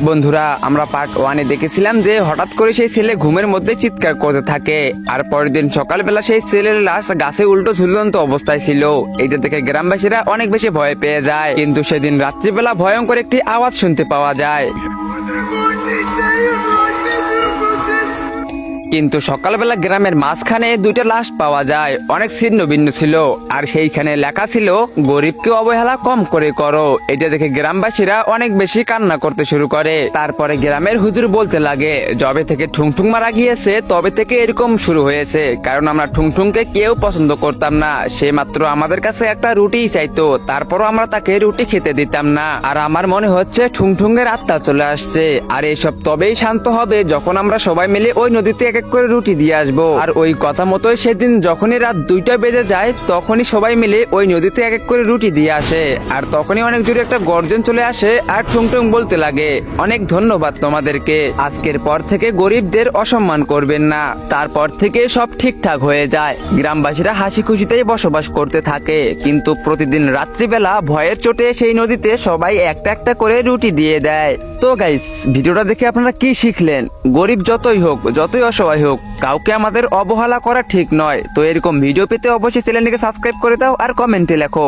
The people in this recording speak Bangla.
বন্ধুরা, আমরা পার্ট 1-এ দেখেছিলাম যে হঠাৎ করে সেই ছেলে ঘুমের মধ্যে চিৎকার করতে থাকে আর পরের দিন সকালবেলা সেই ছেলের লাশ গাছে উল্টো ঝুলন্ত অবস্থায় ছিল। এটা দেখে গ্রামবাসীরা অনেক বেশি ভয় পেয়ে যায়। কিন্তু সেদিন রাত্রিবেলা ভয়ঙ্কর একটি আওয়াজ শুনতে পাওয়া যায়। কিন্তু সকালবেলা গ্রামের মাঝখানে দুইটা লাশ পাওয়া যায়, অনেক ছিন্ন ভিন্ন ছিল আর সেইখানে লেখা ছিল গরিবকে অবহেলা কম করে করো। এটা দেখে গ্রামবাসীরা অনেক বেশি কান্না করতে শুরু করে। তারপরে গ্রামের হুজুর বলতে লাগে, যবে থেকে ঠুংঠুং মারা গিয়েছে তবে থেকে এরকম শুরু হয়েছে, কারণ আমরা ঠুংঠুংকে কেউ পছন্দ করতাম না। সে মাত্র আমাদের কাছে একটা রুটিই চাইতো, তারপরও আমরা তাকে রুটি খেতে দিতাম না। আর আমার মনে হচ্ছে ঠুংঠুংয়ের আত্মা চলে আসছে। আর এইসব তবেই শান্ত হবে যখন আমরা সবাই মিলে ওই নদীতে এক এক করে রুটি দিয়ে আসবো। আর ওই কথা মতোই সেদিন যখনই রাত 2টা বেজে যায় তখনই সবাই মিলে ওই নদীতে এক এক করে রুটি দিয়ে আসে। আর তখনই অনেক জোরে একটা গর্জন চলে আসে আর ঠুংঠুং বলতে লাগে, অনেক ধন্যবাদ তোমাদেরকে, আজকের পর থেকে গরিবদের অসম্মান করবেন না। তারপর থেকে সব ঠিকঠাক হয়ে যায়। গ্রামবাসীরা হাসি খুশিতেই বসবাস করতে থাকে। কিন্তু প্রতিদিন রাত্রিবেলা ভয়ের চোটে সেই নদীতে সবাই একটা একটা করে রুটি দিয়ে দেয়। তো গাইস, ভিডিওটা দেখে আপনারা কি শিখলেন? গরিব যতই হোক, যতই অসহায় হোক, কাউকে আমাদের অবহেলা করা ঠিক নয়। তো এরকম ভিডিও পেতে অবশ্যই চ্যানেলটিকে সাবস্ক্রাইব করে দাও আর কমেন্টে লেখো।